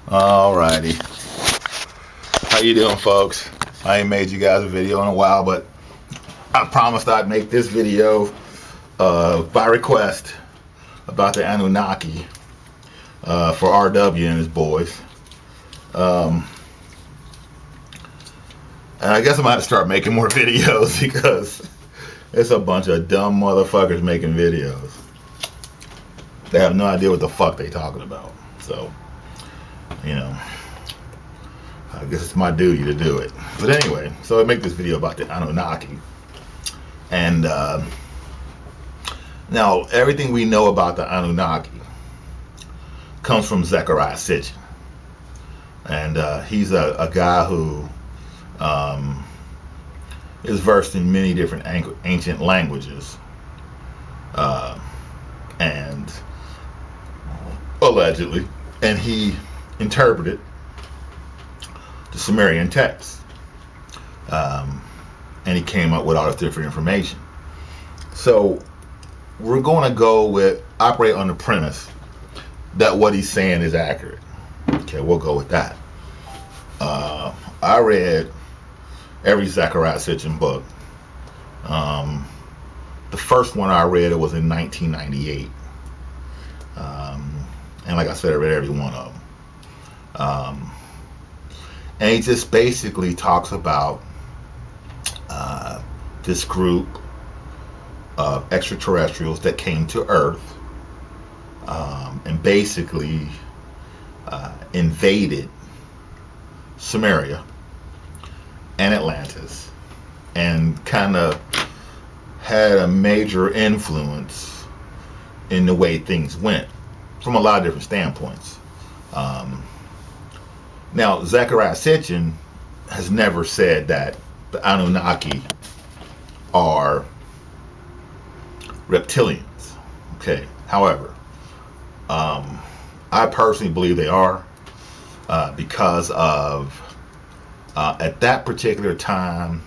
Alrighty. How you doing, folks? I ain't made you guys a video in a while, but I promised I'd make this video by request about the Anunnaki for RW and his boys. And I guess I'm going to have to start making more videos because it's a bunch of dumb motherfuckers making videos. They have no idea what the fuck they talking about. So, you know, I guess it's my duty to do it. But anyway, so I make this video about the Anunnaki. And now, everything we know about the Anunnaki comes from Zecharia Sitchin. And he's a guy who is versed in many different ancient languages. And allegedly, and he interpreted the Sumerian text. And he came up with all this different information. So we're going to operate on the premise that what he's saying is accurate. Okay, we'll go with that. I read every Zecharia Sitchin book. The first one I read, it was in 1998. And like I said, I read every one of them. And he just basically talks about this group of extraterrestrials that came to Earth and basically invaded Sumeria and Atlantis and kind of had a major influence in the way things went from a lot of different standpoints. Now, Zecharia Sitchin has never said that the Anunnaki are reptilians. Okay. However, I personally believe they are because of at that particular time,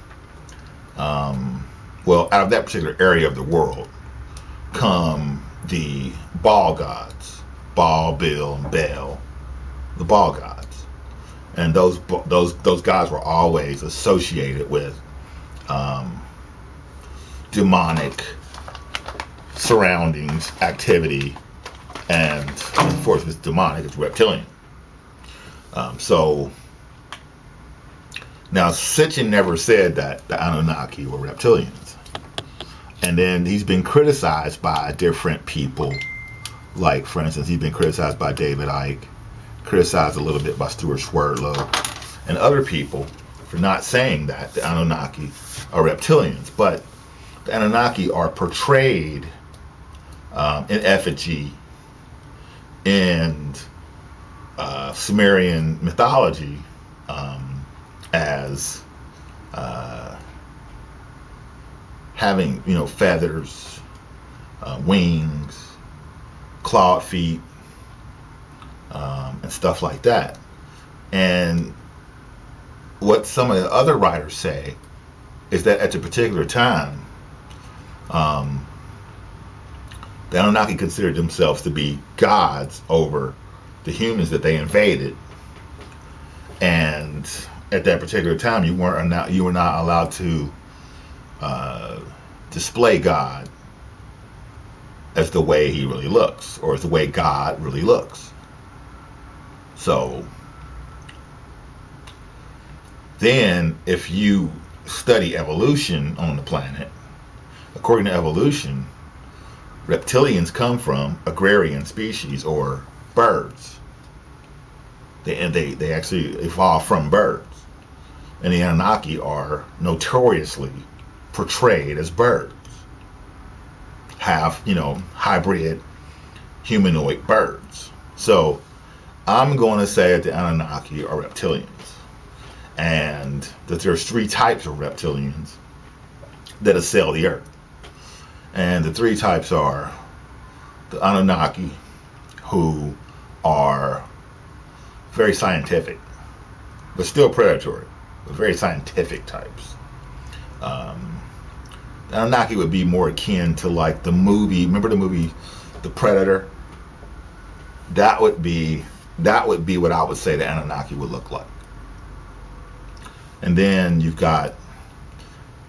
out of that particular area of the world, come the Baal gods, Baal, Bill, and Bel, the Baal gods. And those guys were always associated with demonic surroundings, activity, and of course, if it's demonic, it's reptilian. So now Sitchin never said that the Anunnaki were reptilians, and then he's been criticized by different people. Like, for instance, he's been criticized by David Icke, criticized a little bit by Stuart Swerdlow, and other people for not saying that the Anunnaki are reptilians. But the Anunnaki are portrayed in effigy in Sumerian mythology as having, feathers, wings, clawed feet, and stuff like that. And what some of the other writers say is that at a particular time, the Anunnaki considered themselves to be gods over the humans that they invaded. And at that particular time, you were not allowed to display God as the way he really looks, or as the way God really looks. So then, if you study evolution on the planet, according to evolution, reptilians come from agrarian species, or birds. They actually evolved from birds. And the Anunnaki are notoriously portrayed as birds. Have, hybrid humanoid birds. So I'm going to say that the Anunnaki are reptilians. And that there's 3 types of reptilians that assail the earth. And the 3 types are the Anunnaki, who are very scientific, but still predatory, but very scientific types. The Anunnaki would be more akin to the movie, remember the movie The Predator? That would be that would be what I would say the Anunnaki would look like. And then you've got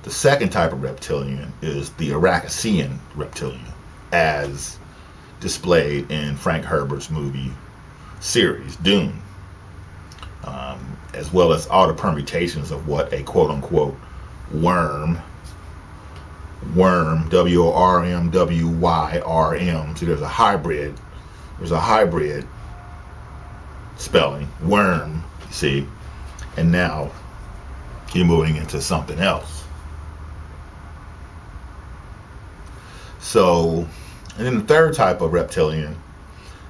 the second type of reptilian is the Arrakisian reptilian, as displayed in Frank Herbert's movie series, Dune, as well as all the permutations of what a quote-unquote worm, W-O-R-M, W-Y-R-M, so there's a hybrid spelling, worm, you see, and now you're moving into something else. So, and then the third type of reptilian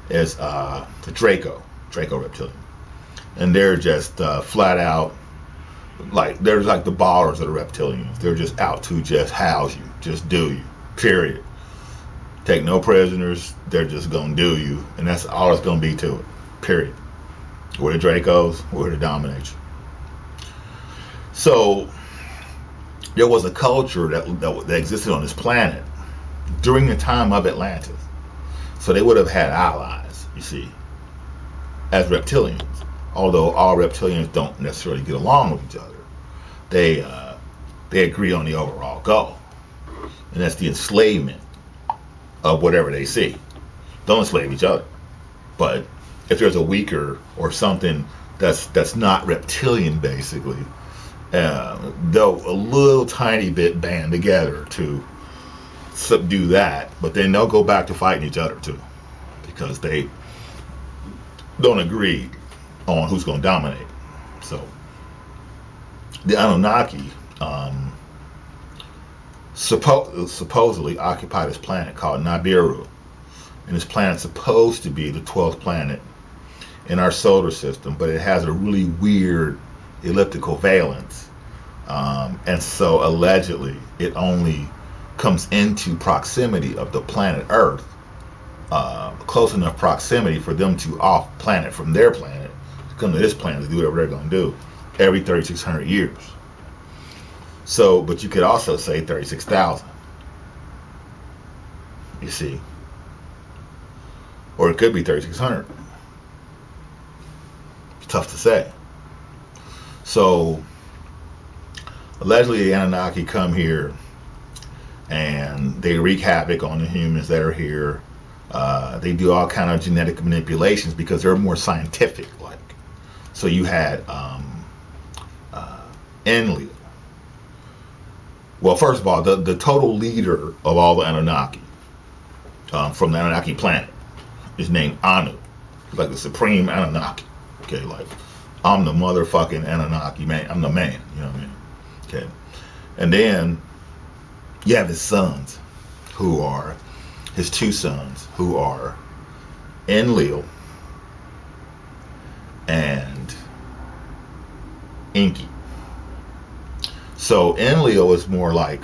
is the Draco reptilian. And they're just flat out, like, they're like the ballers of the reptilians. They're just out to just house you, just do you, period. Take no prisoners, they're just going to do you. And that's all it's going to be to it, period. We're the Dracos, we're to dominate you. So, there was a culture that existed on this planet during the time of Atlantis. So they would have had allies, you see, as reptilians. Although all reptilians don't necessarily get along with each other, they agree on the overall goal, and that's the enslavement of whatever they see. Don't enslave each other, but if there's a weaker or something that's not reptilian, basically, they'll a little tiny bit band together to subdue that, but then they'll go back to fighting each other too, because they don't agree on who's going to dominate. So the Anunnaki supposedly occupy this planet called Nibiru, and this planet's supposed to be the 12th planet in our solar system, but it has a really weird elliptical valence, and so allegedly it only comes into proximity of the planet Earth, close enough proximity for them to off planet from their planet, to come to this planet to do whatever they're going to do every 3,600 years. So, but you could also say 36,000. You see, or it could be 3,600. It's tough to say. So, allegedly, the Anunnaki come here and they wreak havoc on the humans that are here. They do all kind of genetic manipulations because they're more scientific like. So you had Enlil. Well, first of all, the total leader of all the Anunnaki from the Anunnaki planet is named Anu, like the supreme Anunnaki. Okay, like I'm the motherfucking Anunnaki man. I'm the man. You know what I mean? Okay, and then you have his sons, who are his two sons, who are Enlil and Enki. So Enlil is more like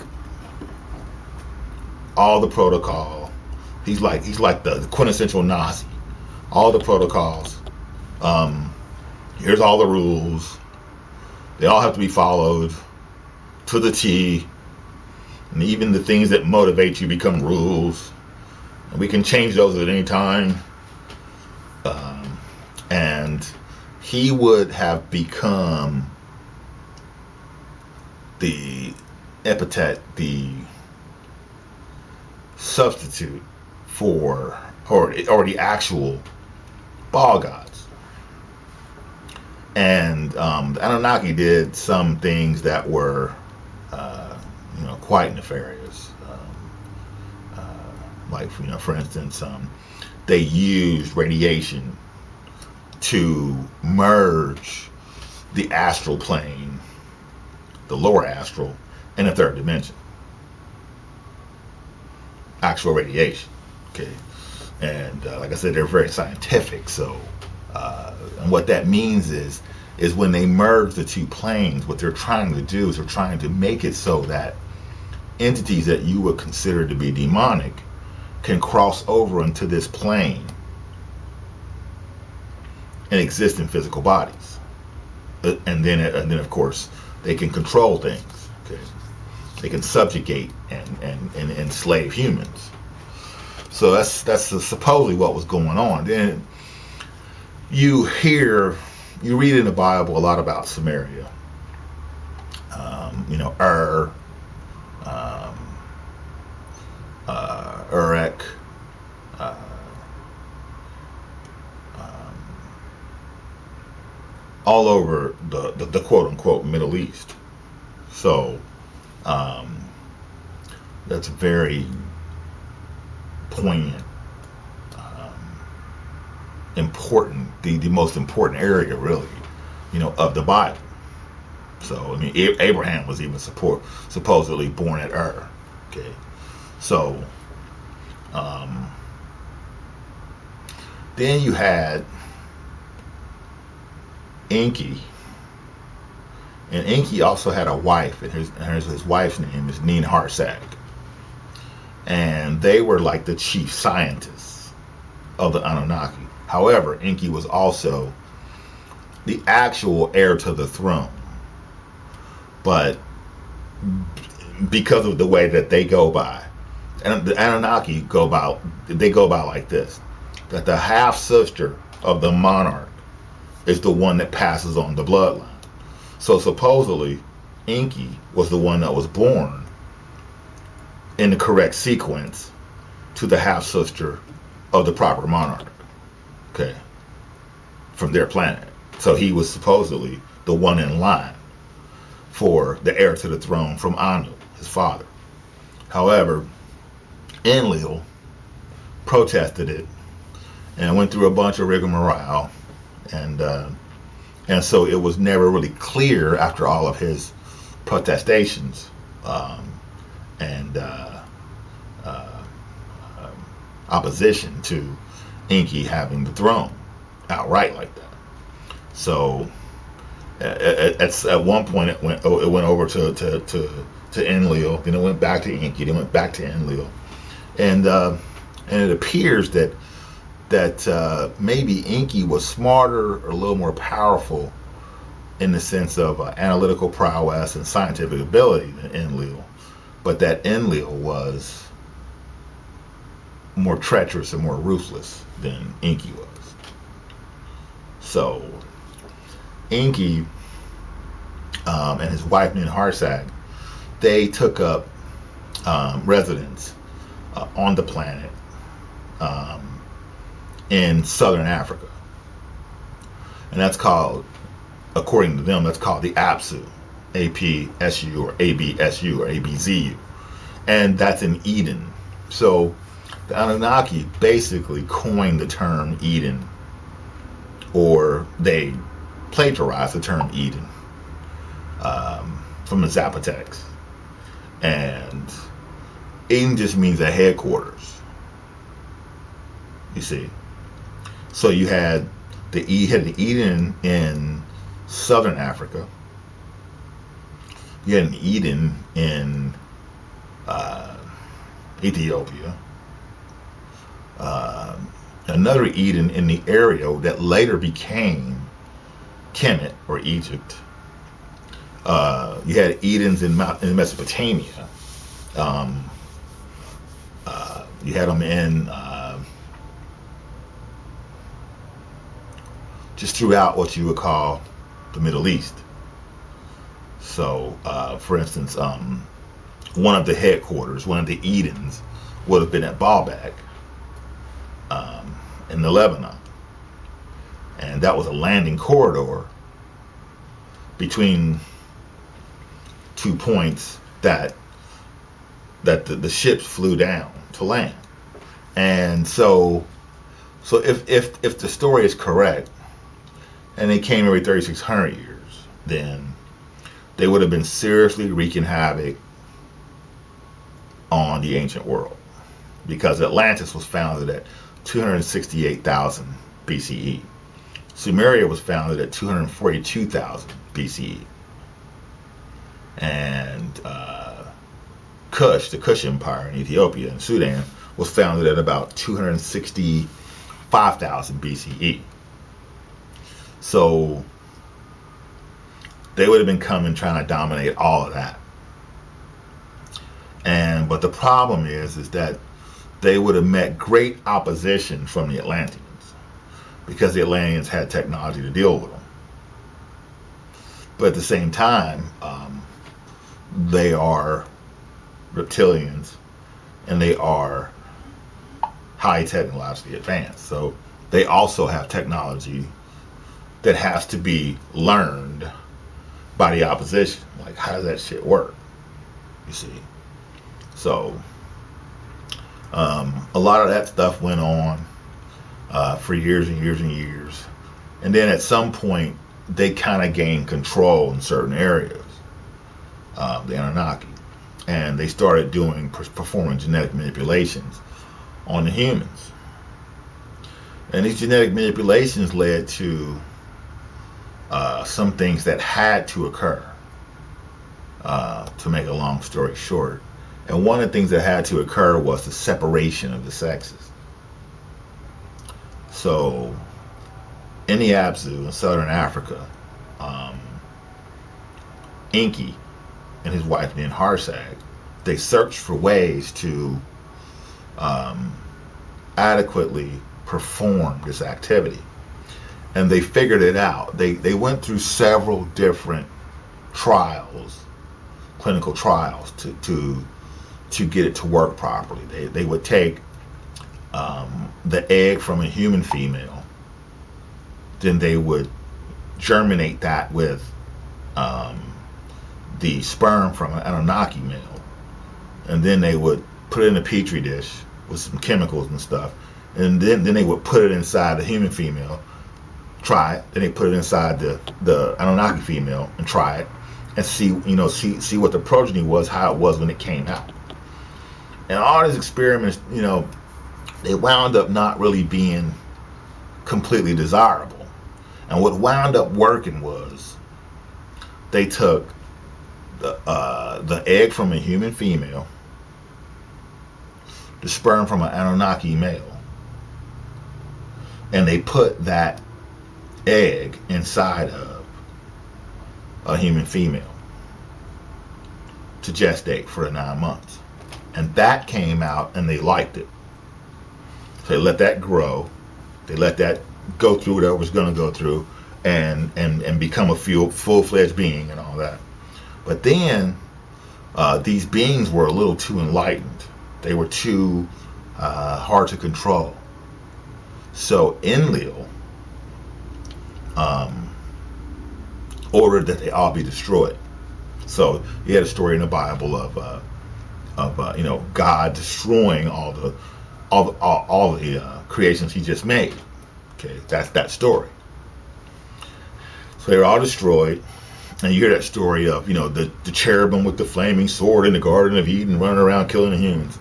all the protocol. He's like the quintessential Nazi. All the protocols. Here's all the rules. They all have to be followed to the T. And even the things that motivate you become rules. And we can change those at any time. And he would have become the epithet, the substitute for, or the actual ball gods. And the Anunnaki did some things that were, quite nefarious. Like, for instance, they used radiation to merge the astral plane, the lower astral, in a third dimension. Actual radiation. Okay. And like I said, they're very scientific. So, and what that means is when they merge the two planes, what they're trying to do is they're trying to make it so that entities that you would consider to be demonic can cross over into this plane and exist in physical bodies. And then of course, they can control things. Okay, they can subjugate and enslave humans. So that's supposedly what was going on. Then you read in the Bible a lot about Samaria. Um, Urek, uh, um, all over the quote unquote Middle East. So um, that's very poignant, important, the most important area, really, of the Bible. So, I mean, Abraham was even supposedly born at Ur. Okay. So, um, then you had Enki. And Enki also had a wife, and his wife's name is Harsag. And they were like the chief scientists of the Anunnaki. However, Enki was also the actual heir to the throne. But because of the way that they go by, and the Anunnaki go by like this, that the half sister of the monarch is the one that passes on the bloodline. So supposedly, Enki was the one that was born in the correct sequence to the half sister of the proper monarch. Okay, from their planet. So he was supposedly the one in line for the heir to the throne from Anu, his father. However, Enlil protested it and went through a bunch of rigmarole, and so it was never really clear after all of his protestations and opposition to Enki having the throne outright like that. So at one point it went over to Enlil, then it went back to Enki, then went back to Enlil, and it appears that maybe Enki was smarter or a little more powerful in the sense of analytical prowess and scientific ability than Enlil, but that Enlil was more treacherous and more ruthless than Enki was. So Enki and his wife Harsag, they took up residence on the planet in southern Africa, and that's called, according to them, that's called the Apsu, APSU or ABSU or ABZU, and that's in Eden. So the Anunnaki basically coined the term Eden, or they plagiarized the term Eden from the Zapotecs. And Eden just means a headquarters, you see. So you had the Eden in southern Africa. You had an Eden in Ethiopia. Another Eden in the area that later became Kemet or Egypt. You had Edens in Mesopotamia. You had them in just throughout what you would call the Middle East. So, for instance, one of the headquarters, one of the Edens, would have been at Baalbek in the Lebanon. And that was a landing corridor between two points that the ships flew down to land. And so if the story is correct, and they came every 3,600 years, then they would have been seriously wreaking havoc on the ancient world, because Atlantis was founded at 268,000 BCE. Sumeria was founded at 242,000 BCE. And Kush, the Kush Empire in Ethiopia and Sudan, was founded at about 265,000 BCE. So they would have been coming trying to dominate all of that. But the problem is that they would have met great opposition from the Atlanteans, because the Atlanteans had technology to deal with them. But at the same time, they are reptilians, and they are high technologically advanced. So they also have technology that has to be learned by the opposition. Like, how does that shit work? You see? So a lot of that stuff went on for years and years and years. And then at some point, they kind of gained control in certain areas, the Anunnaki. And they started performing genetic manipulations on the humans. And these genetic manipulations led to some things that had to occur, to make a long story short. And one of the things that had to occur was the separation of the sexes. So, in the Abzu in southern Africa, Enki and his wife named Harsag, they searched for ways to adequately perform this activity. And they figured it out. They went through several different trials, clinical trials, to get it to work properly. They would take the egg from a human female, then they would germinate that with the sperm from an Anunnaki male, and then they would put it in a petri dish with some chemicals and stuff, and then they would put it inside the human female, try it, then they put it inside the Anunnaki female and try it, and see what the progeny was, how it was when it came out. And all these experiments, they wound up not really being completely desirable. And what wound up working was they took the egg from a human female, the sperm from an Anunnaki male, and they put that egg inside of a human female to gestate for the 9 months. And that came out, and they liked it. So they let that grow. They let that go through whatever it was going to go through, and become a full-fledged being and all that. But then these beings were a little too enlightened. They were too hard to control. So Enlil ordered that they all be destroyed. So you had a story in the Bible of God destroying all the creations He just made. Okay, that's that story. So they were all destroyed, and you hear that story of the cherubim with the flaming sword in the Garden of Eden running around killing the humans.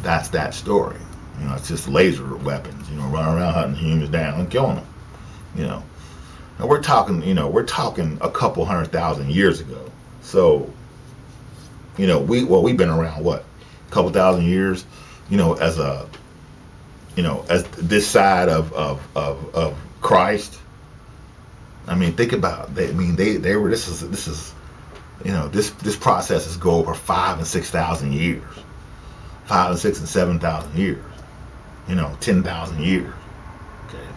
That's that story. It's just laser weapons. Running around hunting humans down and killing them. And we're talking a couple 100,000 years ago. So, we've been around what, a couple thousand years, as as this side of Christ. I mean, think about it. They were. This is this processes go over 5,000 and 6,000 years, 5,000 and 6,000 and 7,000 years, 10,000 years. Okay,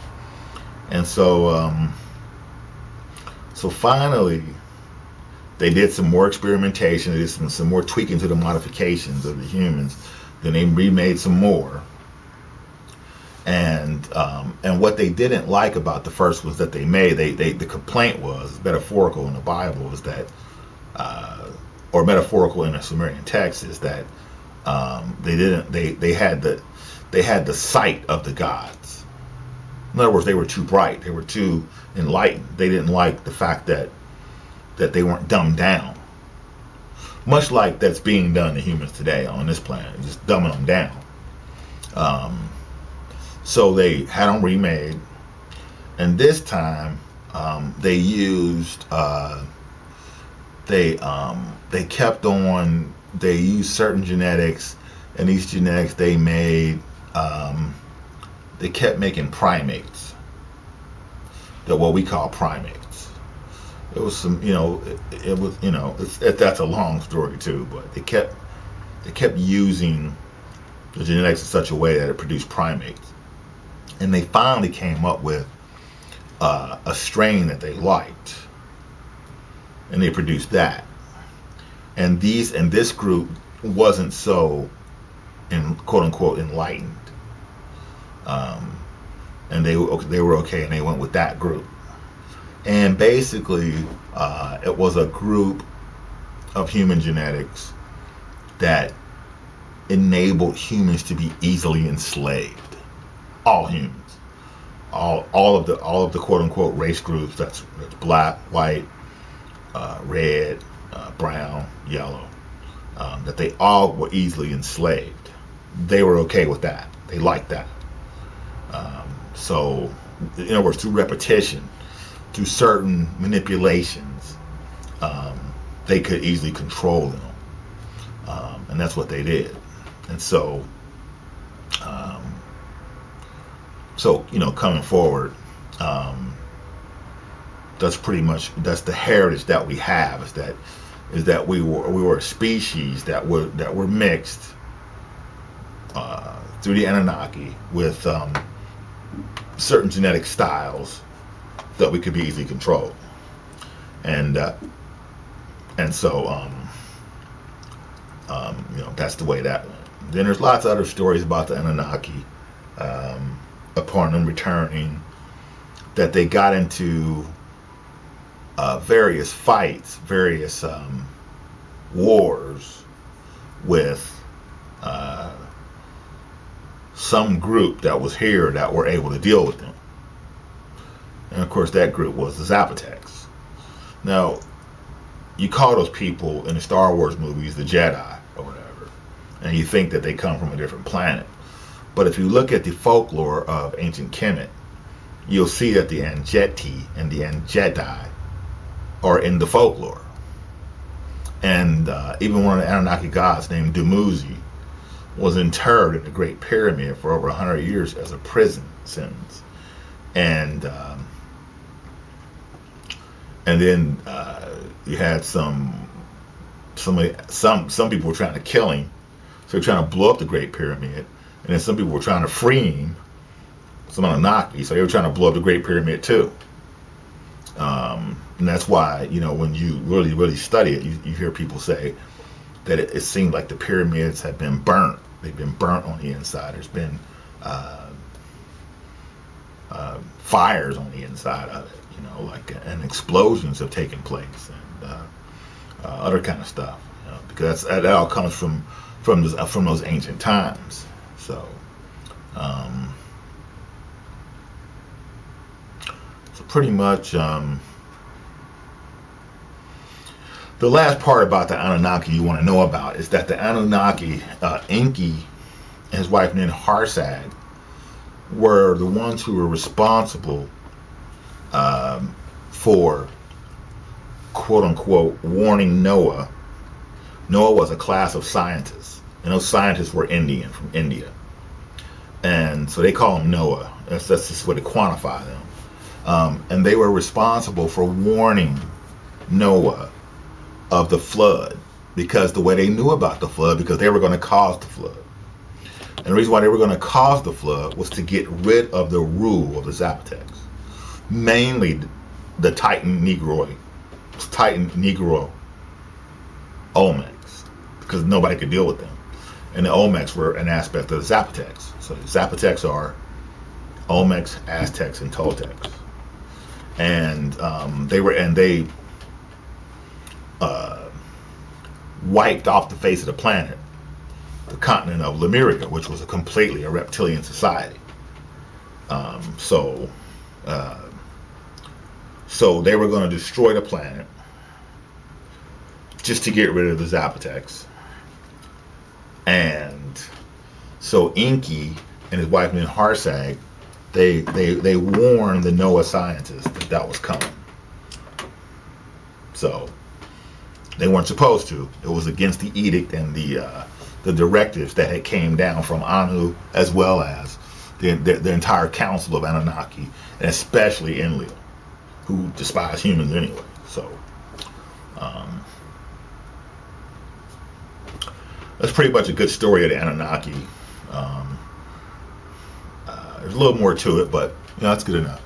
and so finally, they did some more experimentation. They did some more tweaking to the modifications of the humans. Then they remade some more. And what they didn't like about the first ones that they made, the complaint was metaphorical in the Bible, is that, or metaphorical in the Sumerian text, is that they had the sight of the gods. In other words, they were too bright. They were too enlightened. They didn't like the fact that they weren't dumbed down. Much like that's being done to humans today on this planet, just dumbing them down. So they had them remade, and this time they used they used certain genetics, and these genetics they made they kept making primates. That what we call primates. It was some, it was, that's a long story too, but they kept using the genetics in such a way that it produced primates. And they finally came up with a strain that they liked, and they produced that. And this group wasn't so, quote unquote, enlightened, um, and they were okay, and they went with that group. And basically, it was a group of human genetics that enabled humans to be easily enslaved. All humans, all of the quote unquote race groups. That's black, white, red, brown, yellow. That they all were easily enslaved. They were okay with that. They liked that. So, in other words, through repetition, through certain manipulations, they could easily control them, and that's what they did. And so, coming forward, that's the heritage that we have. Is that we were a species that were mixed through the Anunnaki with certain genetic styles that we could be easily controlled, and so that's the way that went. Then there's lots of other stories about the Anunnaki, upon them returning, that they got into various fights, various wars with some group that was here that were able to deal with them. And of course, that group was the Zapotecs. Now, you call those people in the Star Wars movies the Jedi or whatever, and you think that they come from a different planet. But if you look at the folklore of ancient Kemet, you'll see that the Angeti and the Angedi are in the folklore. And even one of the Anunnaki gods named Dumuzi was interred in the Great Pyramid for over 100 years as a prison sentence. And then you had some people were trying to kill him, so they're trying to blow up the Great Pyramid. And then some people were trying to free him, some Anunnaki, so they were trying to blow up the Great Pyramid too. And that's why, when you really, really study it, you hear people say that it seemed like the pyramids have been burnt. They've been burnt on the inside. There's been fires on the inside of it, and explosions have taken place, and other kind of stuff, because that all comes from those ancient times. So, pretty much, the last part about the Anunnaki you want to know about is that the Anunnaki, Enki and his wife Ninhursag, were the ones who were responsible for, quote unquote, warning Noah. Noah was a class of scientists, and those scientists were Indian, from India. And so they call them Noah. That's just what they quantify them. And they were responsible for warning Noah of the flood, because the way they knew about the flood, because they were going to cause the flood. And the reason why they were going to cause the flood was to get rid of the rule of the Zapotecs, mainly the Titan Negro Olmecs, because nobody could deal with them. And the Olmecs were an aspect of the Zapotecs. So the Zapotecs are Olmecs, Aztecs, and Toltecs. And they wiped off the face of the planet the continent of Lemuria, which was completely a reptilian society. So they were going to destroy the planet just to get rid of the Zapotecs. And so Enki and his wife Ninhursag, they warned the Noah scientists that was coming. So they weren't supposed to. It was against the edict and the directives that had came down from Anu, as well as the entire council of Anunnaki, and especially Enlil, who despise humans anyway. So that's pretty much a good story of the Anunnaki. There's a little more to it, but that's good enough.